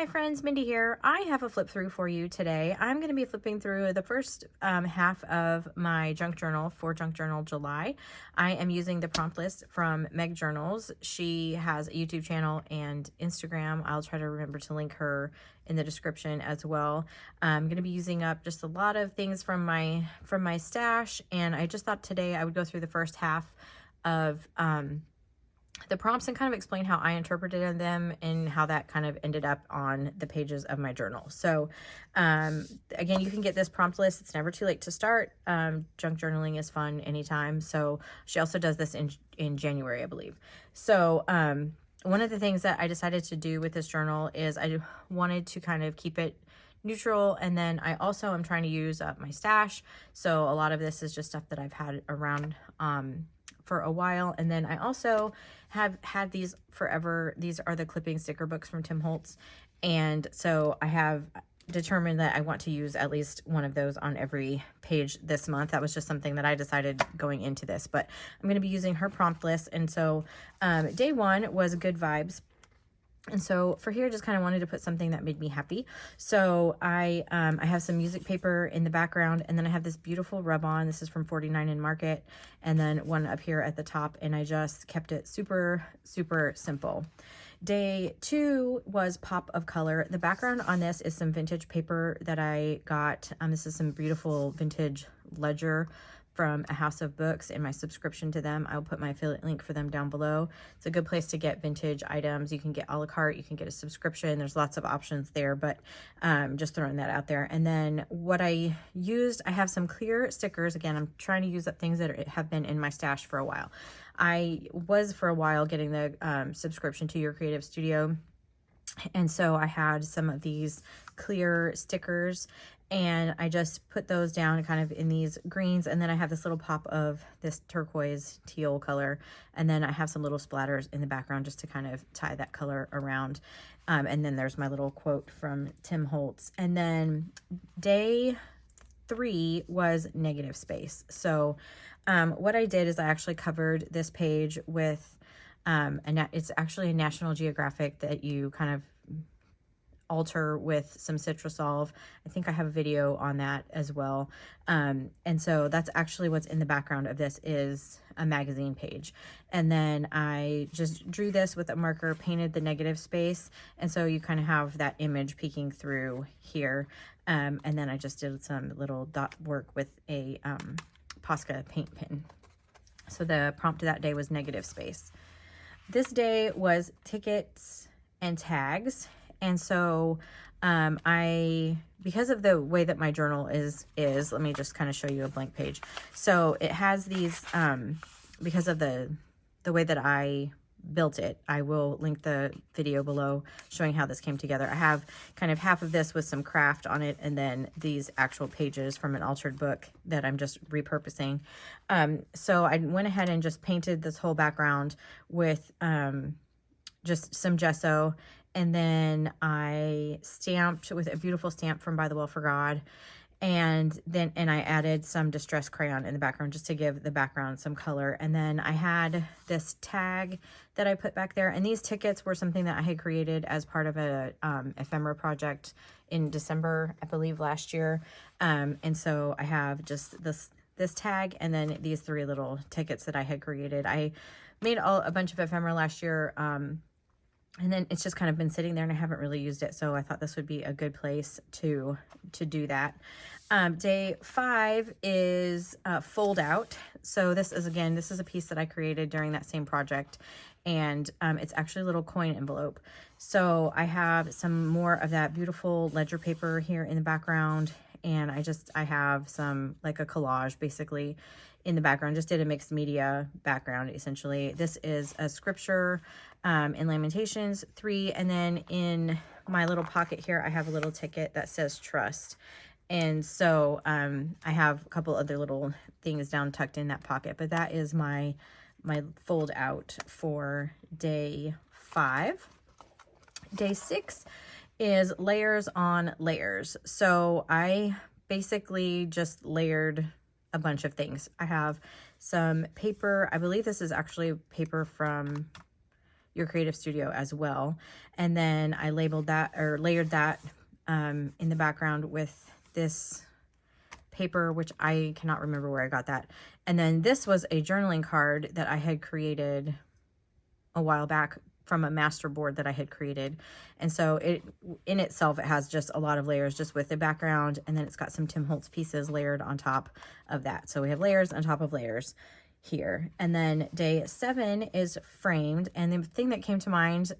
Hi friends, Mindy here. I have a flip through for you today. I'm going to be flipping through the first half of my junk journal for Junk Journal July. I am using the prompt list from Meg Journals. She has a YouTube channel and Instagram. I'll try to remember to link her in the description as well. I'm going to be using up just a lot of things from my stash, and I just thought today I would go through the first half of the prompts and kind of explain how I interpreted them and how that kind of ended up on the pages of my journal. So again, you can get this prompt list. It's never too late to start. Junk journaling is fun anytime. So she also does this in January, I believe. So one of the things that I decided to do with this journal is I wanted to kind of keep it neutral, and then I also am trying to use up my stash. So a lot of this is just stuff that I've had around for a while. And then I also have had these forever. These are the clipping sticker books from Tim Holtz. And so I have determined that I want to use at least one of those on every page this month. That was just something that I decided going into this, but I'm going to be using her prompt list. And so day one was good vibes. And so for here, just kind of wanted to put something that made me happy. So I have some music paper in the background, and then I have this beautiful rub-on. This is from 49 in Market, and then one up here at the top, and I just kept it super, super simple. Day two was pop of color. The background on this is some vintage paper that I got. This is some beautiful vintage ledger from A House of Books in my subscription to them. I'll put my affiliate link for them down below. It's a good place to get vintage items. You can get a la carte, you can get a subscription. There's lots of options there, but just throwing that out there. And then what I used, I have some clear stickers. Again, I'm trying to use up things that have been in my stash for a while. I was for a while getting the subscription to Your Creative Studio. And so I had some of these clear stickers, and I just put those down kind of in these greens. And then I have this little pop of this turquoise teal color. And then I have some little splatters in the background just to kind of tie that color around. And then there's my little quote from Tim Holtz. And then day three was negative space. So what I did is I actually covered this page with it's actually a National Geographic that you kind of alter with some Citrusolve. I think I have a video on that as well. And so that's actually what's in the background of this is a magazine page. And then I just drew this with a marker, painted the negative space. And so you kind of have that image peeking through here. And then I just did some little dot work with a Posca paint pen. So the prompt that day was negative space. This day was tickets and tags. And so because of the way that my journal is, let me just kind of show you a blank page. So it has these, because of the way that I built it, I will link the video below showing how this came together. I have kind of half of this with some craft on it, and then these actual pages from an altered book that I'm just repurposing. So I went ahead and just painted this whole background with just some gesso. And then I stamped with a beautiful stamp from By the Well for God. And I added some distress crayon in the background just to give the background some color. And then I had this tag that I put back there. And these tickets were something that I had created as part of a ephemera project in December, I believe, last year. And so I have just this tag and then these three little tickets that I had created. I made a bunch of ephemera last year. And then it's just kind of been sitting there and I haven't really used it. So I thought this would be a good place to do that. Day five is fold out. So this is a piece that I created during that same project. And it's actually a little coin envelope. So I have some more of that beautiful ledger paper here in the background. And I have some, like a collage basically in the background. Just did a mixed media background essentially. This is a scripture in Lamentations 3, and then in my little pocket here I have a little ticket that says trust. And so I have a couple other little things down tucked in that pocket, but that is my fold out for day 5. Day 6 is layers on layers. So I basically just layered a bunch of things. I have some paper. I believe this is actually paper from Your Creative Studio as well. And then I labeled that, or layered that in the background with this paper, which I cannot remember where I got that. And then this was a journaling card that I had created a while back from a master board that I had created. And so it, in itself, it has just a lot of layers just with the background, and then it's got some Tim Holtz pieces layered on top of that. So we have layers on top of layers here. And then day 7 is framed, and the thing that came to mind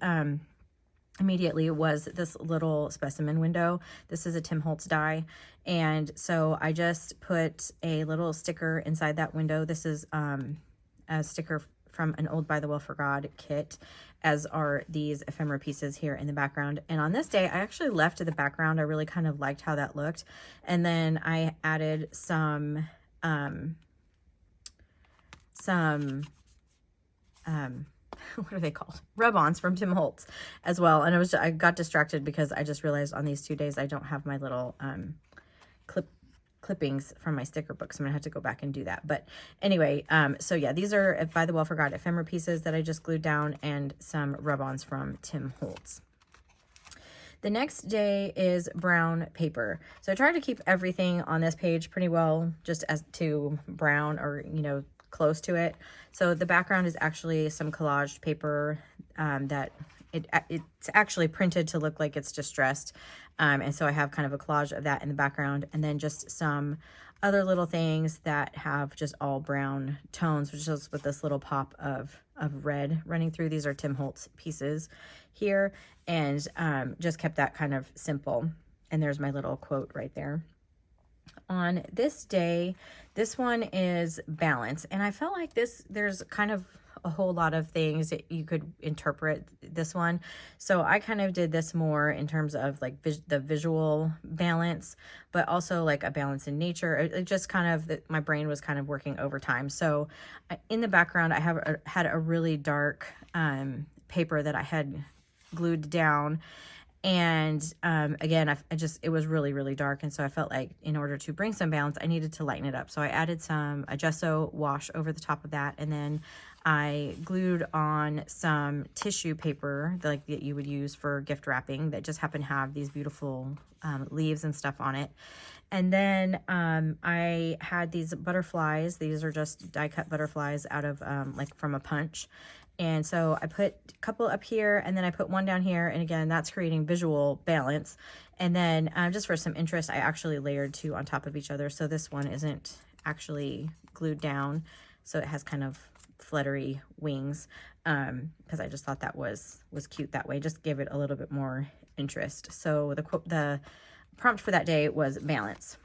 immediately was this little specimen window. This is a Tim Holtz die, and so I just put a little sticker inside that window. This is a sticker from an old By the Well for God kit, as are these ephemera pieces here in the background. And on this day, I actually left the background. I really kind of liked how that looked. And then I added some what are they called? Rub-ons from Tim Holtz as well. And I got distracted because I just realized on these 2 days I don't have my little clippings from my sticker book, so I'm gonna have to go back and do that. But anyway, so yeah, these are By the Well for God ephemera pieces that I just glued down, and some rub-ons from Tim Holtz. The next day is brown paper. So I tried to keep everything on this page pretty well, just as to brown, or, you know, close to it. So the background is actually some collaged paper that it's actually printed to look like it's distressed. And so I have kind of a collage of that in the background, and then just some other little things that have just all brown tones, which is with this little pop of red running through. These are Tim Holtz pieces here, and just kept that kind of simple. And there's my little quote right there. On this day, this one is balance, and I felt like there's kind of a whole lot of things that you could interpret this one. So I kind of did this more in terms of like the visual balance, but also like a balance in nature. It just kind of, my brain was kind of working overtime. So in the background, I had a really dark paper that I had glued down. And again, it was really, really dark. And so I felt like in order to bring some balance, I needed to lighten it up. So I added a gesso wash over the top of that. And then I glued on some tissue paper that you would use for gift wrapping that just happened to have these beautiful leaves and stuff on it. And then I had these butterflies. These are just die cut butterflies out of like from a punch. And so I put a couple up here, and then I put one down here. And again, that's creating visual balance. And then just for some interest, I actually layered 2 on top of each other. So this one isn't actually glued down. So it has kind of fluttery wings, because I just thought that was cute that way. Just give it a little bit more interest. So the prompt for that day was balance.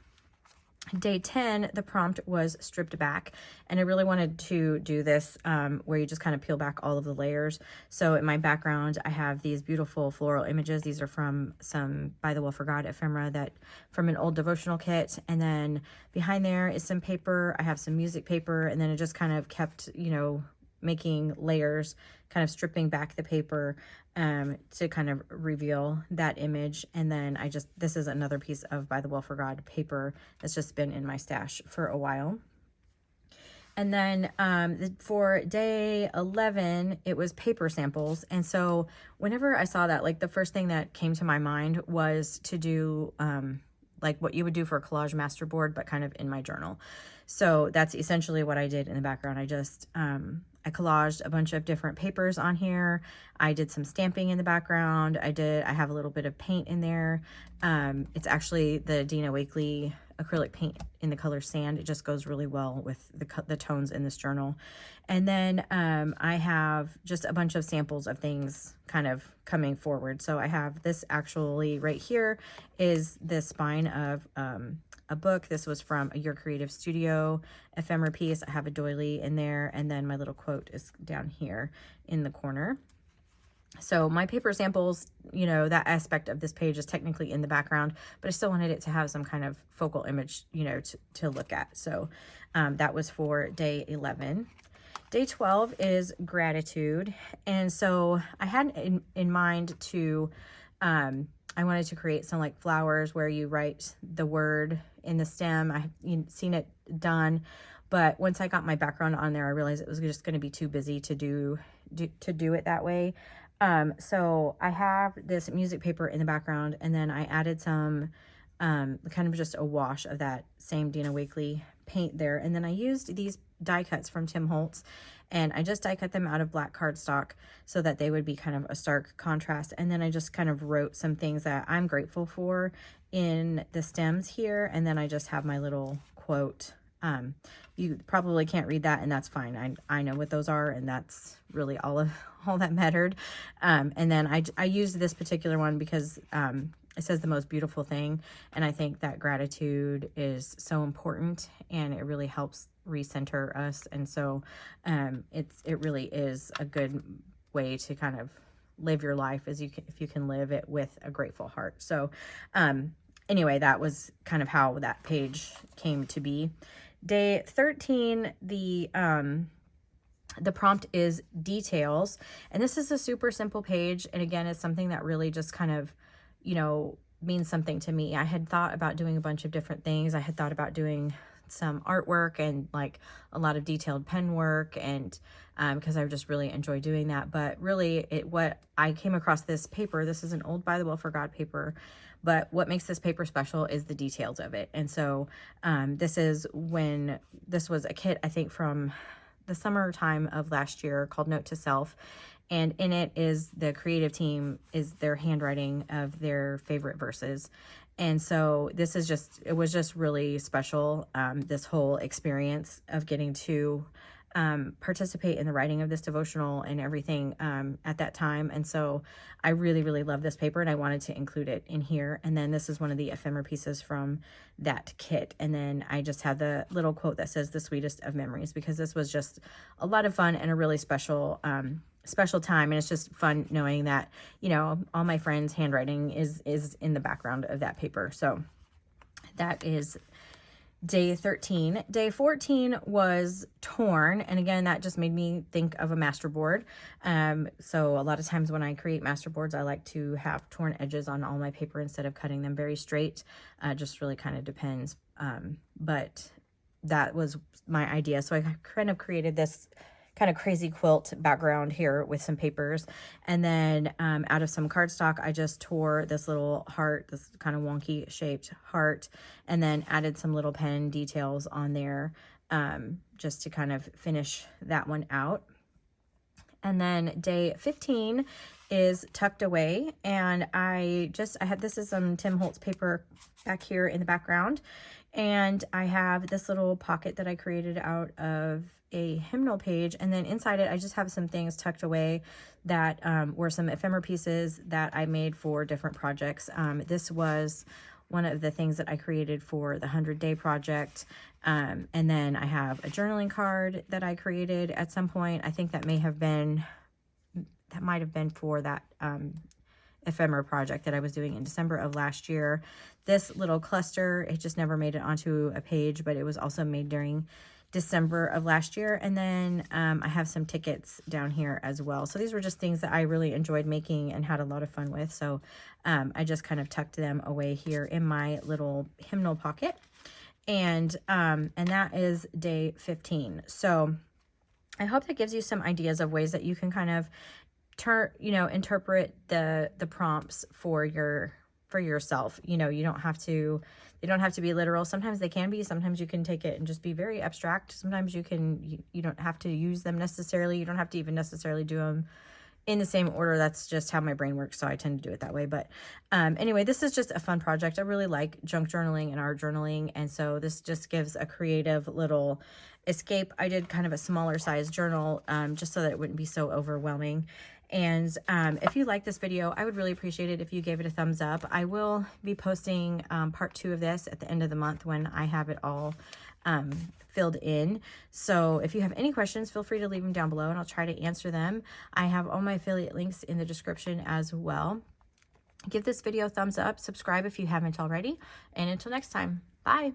Day 10, the prompt was stripped back, and I really wanted to do this where you just kind of peel back all of the layers. So in my background, I have these beautiful floral images. These are from some By the Well for God ephemera from an old devotional kit. And then behind there is some paper. I have some music paper, and then it just kind of kept, you know, making layers, kind of stripping back the paper to kind of reveal that image. And then this is another piece of By the Well for God paper that's just been in my stash for a while. And then for day 11, it was paper samples. And so whenever I saw that, like the first thing that came to my mind was to do like what you would do for a collage master board, but kind of in my journal. So that's essentially what I did in the background. I just I collaged a bunch of different papers on here. I did some stamping in the background. I have a little bit of paint in there. It's actually the Dina Wakley acrylic paint in the color sand. It just goes really well with the tones in this journal. And then I have just a bunch of samples of things kind of coming forward. So I have this actually right here is the spine of a book. This was from a Your Creative Studio ephemera piece. I have a doily in there, and then my little quote is down here in the corner. So my paper samples, you know, that aspect of this page is technically in the background, but I still wanted it to have some kind of focal image, you know, to look at. So that was for day 11. Day 12 is gratitude. And so I had in mind to, I wanted to create some like flowers where you write the word in the stem. You've seen it done, but once I got my background on there, I realized it was just going to be too busy to do do it that way. So I have this music paper in the background, and then I added some kind of just a wash of that same Dina Wakley paint there. And then I used these die cuts from Tim Holtz, and I just die cut them out of black cardstock so that they would be kind of a stark contrast. And then I just kind of wrote some things that I'm grateful for in the stems here. And then I just have my little quote. You probably can't read that, and that's fine. I know what those are, and that's really all that mattered. And then I used this particular one because it says the most beautiful thing, and I think that gratitude is so important, and it really helps recenter us. And so it really is a good way to kind of live your life if you can live it with a grateful heart. So anyway, that was kind of how that page came to be. Day 13, the prompt is details, and this is a super simple page, and again, it's something that really just kind of, you know, means something to me. I had thought about doing a bunch of different things. I had thought about doing some artwork and like a lot of detailed pen work, and because I just really enjoy doing that. But really, what I came across this paper, this is an old By the Will for God paper, but what makes this paper special is the details of it. And so this was a kit, I think, from the summertime of last year called Note to Self. And in it is the creative team, is their handwriting of their favorite verses. And so it was just really special, this whole experience of getting to participate in the writing of this devotional and everything at that time. And so I really, really love this paper, and I wanted to include it in here. And then this is one of the ephemera pieces from that kit. And then I just have the little quote that says the sweetest of memories, because this was just a lot of fun and a really special time. And it's just fun knowing that, you know, all my friends' handwriting is in the background of that paper. So that is day 13. Day 14 was torn, and again, that just made me think of a master board. So a lot of times when I create master boards, I like to have torn edges on all my paper instead of cutting them very straight. Just really kind of depends. But that was my idea. So I kind of created this kind of crazy quilt background here with some papers, and then out of some cardstock I just tore this little heart, this kind of wonky shaped heart, and then added some little pen details on there just to kind of finish that one out. And then day 15 is tucked away, and I had, this is some Tim Holtz paper back here in the background, and I have this little pocket that I created out of a hymnal page, and then inside it I just have some things tucked away that were some ephemera pieces that I made for different projects. This was one of the things that I created for the 100-day project, and then I have a journaling card that I created at some point. I think that might have been for that ephemera project that I was doing in December of last year. This little cluster, it just never made it onto a page, but it was also made during December of last year. And then I have some tickets down here as well. So these were just things that I really enjoyed making and had a lot of fun with. So I just kind of tucked them away here in my little hymnal pocket. And that is day 15. So I hope that gives you some ideas of ways that you can kind of interpret the prompts for yourself. You know, they don't have to be literal. Sometimes they can be. Sometimes you can take it and just be very abstract. Sometimes you don't have to use them necessarily. You don't have to even necessarily do them in the same order. That's just how my brain works, so I tend to do it that way. But anyway, this is just a fun project. I really like junk journaling and art journaling, and so this just gives a creative little escape. I did kind of a smaller size journal just so that it wouldn't be so overwhelming. And if you like this video, I would really appreciate it if you gave it a thumbs up. I will be posting part 2 of this at the end of the month when I have it all filled in. So if you have any questions, feel free to leave them down below and I'll try to answer them. I have all my affiliate links in the description as well. Give this video a thumbs up, subscribe if you haven't already, and until next time, bye.